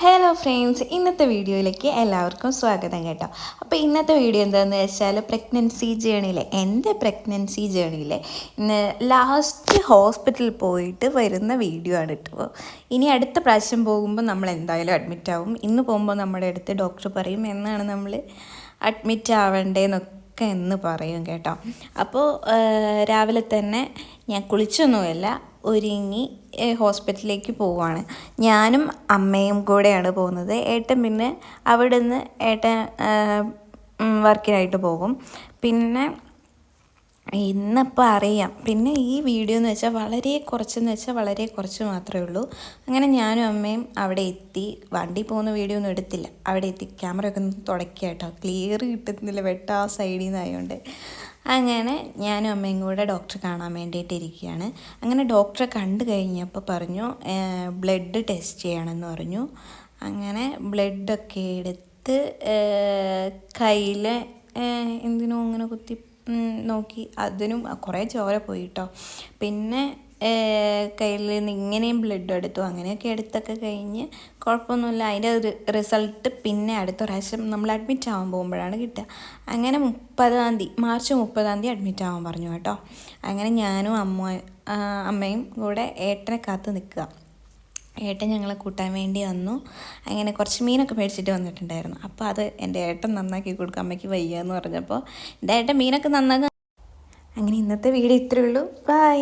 Hello friends, ഇന്നത്തെ വീഡിയോയിലേക്ക് എല്ലാവർക്കും സ്വാഗതം കേട്ടോ. അപ്പോൾ ഇന്നത്തെ വീഡിയോ എന്താണെന്ന് വെച്ചാൽ എൻ്റെ പ്രഗ്നൻസി ജേണിയിലെ ഇന്ന് ലാസ്റ്റ് ഹോസ്പിറ്റലിൽ പോയിട്ട് വരുന്ന വീഡിയോ ആണ് കേട്ടോ. ഇനി അടുത്ത പ്രാവശ്യം പോകുമ്പോൾ നമ്മൾ എന്തായാലും അഡ്മിറ്റ് ആവും. ഇന്ന് പോകുമ്പോൾ നമ്മുടെ അടുത്ത് ഡോക്ടർ പറയും എന്നാണ് നമ്മൾ അഡ്മിറ്റ് ആവേണ്ടതെന്നൊക്കെ എന്ന് പറയും കേട്ടോ. അപ്പോൾ രാവിലെ തന്നെ ഞാൻ കുളിച്ചൊന്നുമില്ല, ഒരുങ്ങി ഹോസ്പിറ്റലിലേക്ക് പോവുകയാണ്. ഞാനും അമ്മയും കൂടെയാണ് പോകുന്നത്. ഏട്ടൻ പിന്നെ അവിടെ നിന്ന് ഏട്ടൻ വർക്കിനായിട്ട് പോകും. പിന്നെ ഇന്നിപ്പോൾ അറിയാം. പിന്നെ ഈ വീഡിയോ എന്ന് വെച്ചാൽ വളരെ കുറച്ച് മാത്രമേ ഉള്ളൂ. അങ്ങനെ ഞാനും അമ്മയും അവിടെ എത്തി. വണ്ടി പോകുന്ന വീഡിയോ ഒന്നും എടുത്തില്ല. അവിടെ എത്തി ക്യാമറയൊക്കെ ഒന്ന് തുടക്കുക കേട്ടോ. ക്ലിയർ കിട്ടുന്നില്ല, വെട്ട ആ സൈഡിൽ നിന്നായതുകൊണ്ട്. അങ്ങനെ ഞാനും അമ്മയും കൂടെ ഡോക്ടറെ കാണാൻ വേണ്ടിയിട്ടിരിക്കുകയാണ്. അങ്ങനെ ഡോക്ടറെ കണ്ടു കഴിഞ്ഞപ്പോൾ പറഞ്ഞു ബ്ലഡ് ടെസ്റ്റ് ചെയ്യണമെന്ന് പറഞ്ഞു. അങ്ങനെ ബ്ലഡൊക്കെ എടുത്ത് കയ്യിൽ എന്തിനോ അങ്ങനെ കുത്തി നോക്കി. അതിനും കുറേ ചോര പോയി കേട്ടോ. പിന്നെ കയ്യിൽ നിന്ന് ഇങ്ങനെയും ബ്ലഡ് എടുത്തു. അങ്ങനെയൊക്കെ എടുത്തൊക്കെ കഴിഞ്ഞ് കുഴപ്പമൊന്നുമില്ല. അതിൻ്റെ റിസൾട്ട് പിന്നെ അടുത്ത പ്രാവശ്യം നമ്മൾ അഡ്മിറ്റ് ആവാൻ പോകുമ്പോഴാണ് കിട്ടുക. അങ്ങനെ മാർച്ച് 30 അഡ്മിറ്റ് ആവാൻ പറഞ്ഞു കേട്ടോ. അങ്ങനെ ഞാനും അമ്മയും കൂടെ ഏട്ടനെ കാത്ത് നിൽക്കുക. ഏട്ടൻ ഞങ്ങളെ കൂട്ടാൻ വേണ്ടി വന്നു. അങ്ങനെ കുറച്ച് മീനൊക്കെ മേടിച്ചിട്ട് വന്നിട്ടുണ്ടായിരുന്നു. അപ്പോൾ അത് എൻ്റെ ഏട്ടൻ നന്നാക്കി കൊടുക്കുക. അമ്മയ്ക്ക് വയ്യ എന്ന് പറഞ്ഞപ്പോൾ എൻ്റെ ഏട്ടൻ മീനൊക്കെ നന്നാക്കുക. അങ്ങനെ ഇന്നത്തെ വീഡിയോ ഇത്രയേ ഉള്ളൂ. ബൈ.